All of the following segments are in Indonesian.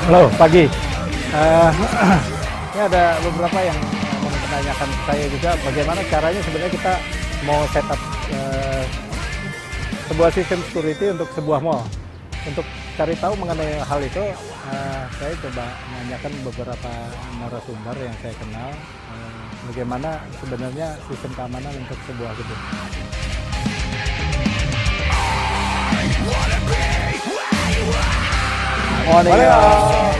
Halo, pagi. Eh, ini ada beberapa yang menanyakan saya juga bagaimana caranya sebenarnya kita mau setup sebuah sistem security untuk sebuah mall. Untuk cari tahu mengenai hal itu, saya coba menanyakan beberapa narasumber yang saya kenal bagaimana sebenarnya sistem keamanan untuk sebuah gedung. Morning. Morning, all.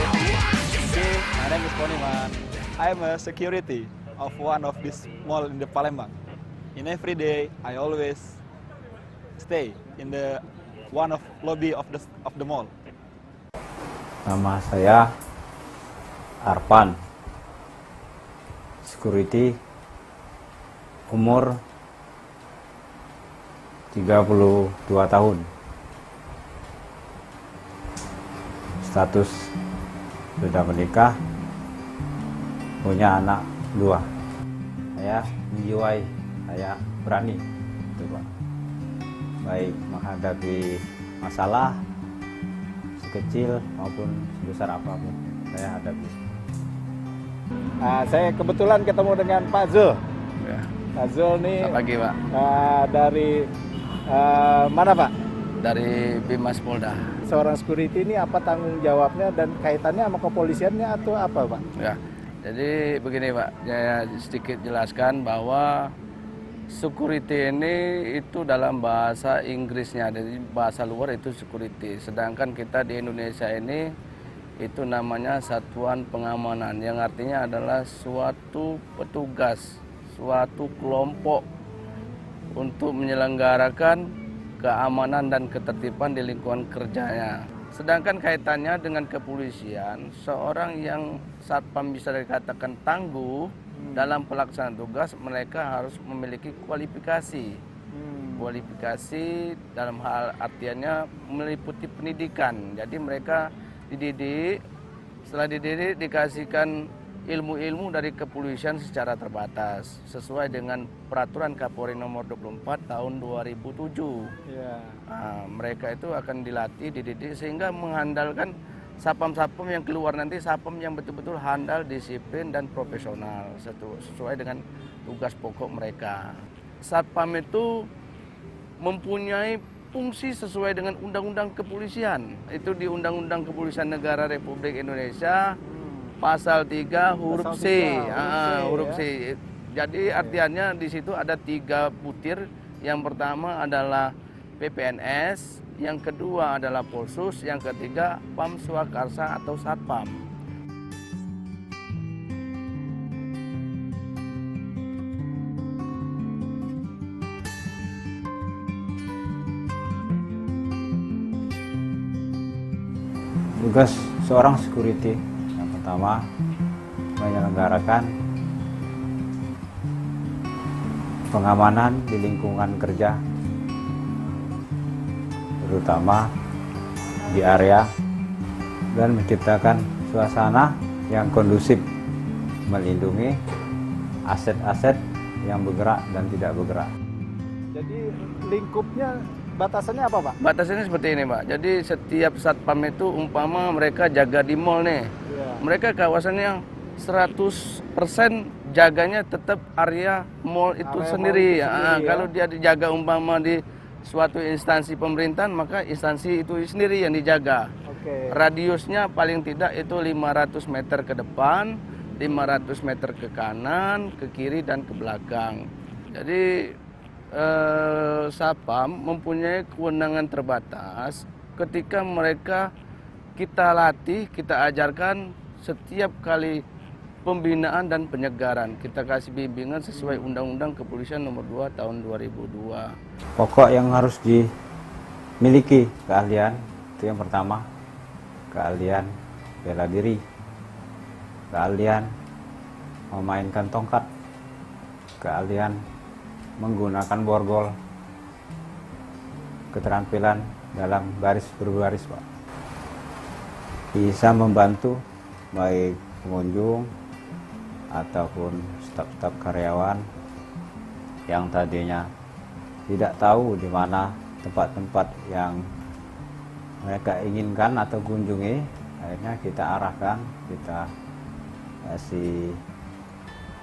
My name is Poniman. I am a security of one of this mall in the Palembang. In every day, I always stay in the one of lobby of the mall. Nama saya Arpan, security, umur 32 tahun. Status sudah menikah, punya anak 2. Saya menjiwai, saya berani, gitu, Pak. Baik menghadapi masalah sekecil maupun sebesar apapun saya hadapi. Saya kebetulan ketemu dengan Pak Zul. Ya. Pak Zul nih Selamat pagi, Pak. dari mana Pak? Dari Bimas Polda. Seorang security ini apa tanggung jawabnya dan kaitannya sama kepolisiannya atau apa Pak? Ya, jadi begini Pak, saya sedikit jelaskan bahwa security ini itu dalam bahasa Inggrisnya, jadi bahasa luar itu security. Sedangkan kita di Indonesia ini itu namanya satuan pengamanan, yang artinya adalah suatu petugas, suatu kelompok untuk menyelenggarakan keamanan dan ketertiban di lingkungan kerjanya. Sedangkan kaitannya dengan kepolisian, seorang yang satpam bisa dikatakan tangguh dalam pelaksanaan tugas, mereka harus memiliki kualifikasi. Kualifikasi dalam hal artiannya meliputi pendidikan. Jadi mereka dididik, setelah dididik dikasihkan ilmu-ilmu dari kepolisian secara terbatas sesuai dengan peraturan Kapolri nomor 24 tahun 2007. Ya. Nah, mereka itu akan dilatih, dididik sehingga mengandalkan satpam-satpam yang keluar nanti satpam yang betul-betul handal, disiplin dan profesional sesuai dengan tugas pokok mereka. Satpam itu mempunyai fungsi sesuai dengan Undang-Undang Kepolisian. Itu di Undang-Undang Kepolisian Negara Republik Indonesia Pasal 3 huruf C. Huruf C. Jadi artiannya di situ ada 3 butir. Yang pertama adalah PPNS, yang kedua adalah Polsus, yang ketiga Pam Swakarsa atau Satpam. Tugas seorang security yang pertama menyelenggarakan pengamanan di lingkungan kerja, terutama di area, dan menciptakan suasana yang kondusif, melindungi aset-aset yang bergerak dan tidak bergerak. Jadi lingkupnya batasannya apa Pak? Batasannya seperti ini Pak, jadi setiap satpam itu umpama mereka jaga di mall nih, mereka kawasannya 100% jaganya tetap area mall itu sendiri. Kalau dia dijaga umpama di suatu instansi pemerintahan, maka instansi itu sendiri yang dijaga. Radiusnya paling tidak itu 500 meter ke depan, 500 meter ke kanan, ke kiri dan ke belakang. Jadi Satpam mempunyai kewenangan terbatas ketika mereka kita latih, kita ajarkan setiap kali pembinaan dan penyegaran. Kita kasih bimbingan sesuai Undang-Undang Kepolisian nomor 2 tahun 2002. Pokok yang harus dimiliki keahlian itu yang pertama, keahlian bela diri, keahlian memainkan tongkat, keahlian menggunakan borgol, keterampilan dalam baris berbaris Pak. Bisa membantu baik pengunjung ataupun staf-staf karyawan yang tadinya tidak tahu di mana tempat-tempat yang mereka inginkan atau kunjungi, Akhirnya kita arahkan, kita kasih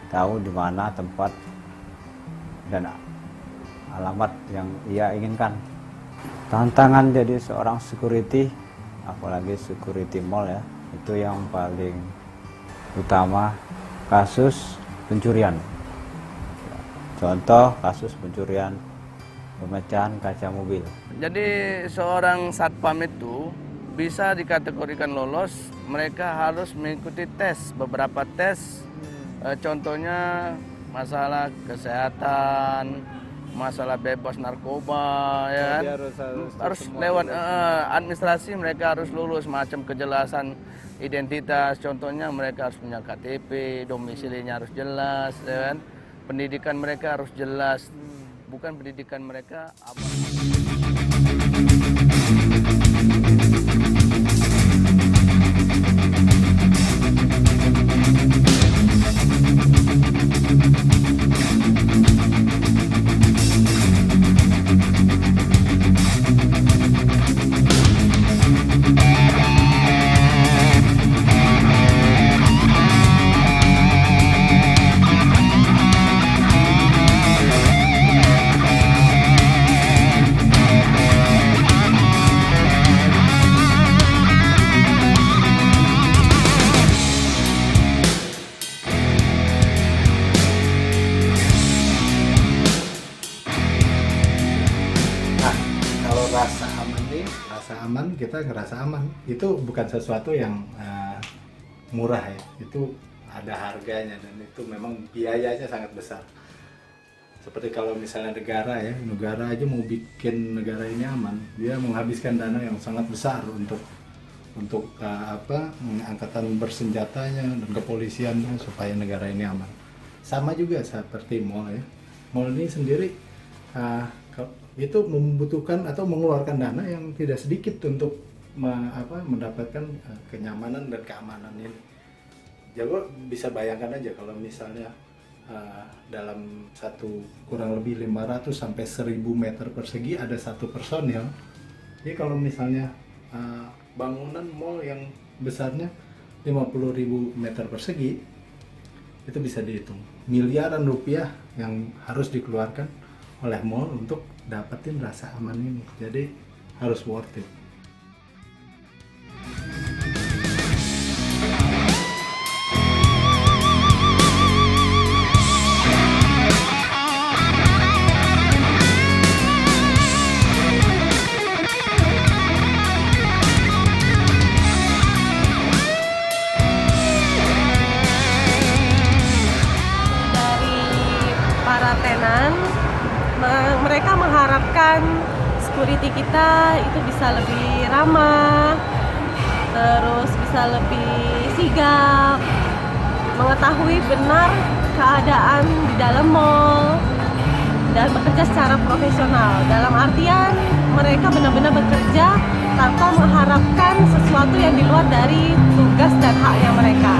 tahu di mana tempat dan alamat yang ia inginkan. Tantangan jadi seorang security, apalagi security mall ya, itu yang paling utama kasus pencurian. Contoh kasus pencurian pemecahan kaca mobil. Jadi seorang satpam itu bisa dikategorikan lolos, mereka harus mengikuti tes, beberapa tes. Contohnya masalah kesehatan, masalah bebas narkoba, ya kan? Harus lewat administrasi, mereka harus lulus macam kejelasan identitas. Contohnya mereka harus punya KTP, domisilinya harus jelas, ya kan? Pendidikan mereka harus jelas, bukan pendidikan mereka apa. Rasa aman, kita ngerasa aman. Itu bukan sesuatu yang murah ya. Itu ada harganya dan itu memang biayanya sangat besar. Seperti kalau misalnya negara aja mau bikin negara ini aman, dia menghabiskan dana yang sangat besar untuk angkatan bersenjatanya dan kepolisiannya supaya negara ini aman. Sama juga seperti mall ya. Mall ini sendiri itu membutuhkan atau mengeluarkan dana yang tidak sedikit untuk mendapatkan kenyamanan dan keamanan ini. Jadi bisa bayangkan aja kalau misalnya dalam kurang lebih 500 sampai 1000 meter persegi ada satu personil. Jadi kalau misalnya bangunan mall yang besarnya 50.000 meter persegi, itu bisa dihitung miliaran rupiah yang harus dikeluarkan oleh mall untuk dapetin rasa aman ini. Jadi harus worth it. Para tenan, mereka mengharapkan security kita itu bisa lebih ramah, terus bisa lebih sigap, mengetahui benar keadaan di dalam mall dan bekerja secara profesional. Dalam artian mereka benar-benar bekerja tanpa mengharapkan sesuatu yang di luar dari tugas dan haknya mereka.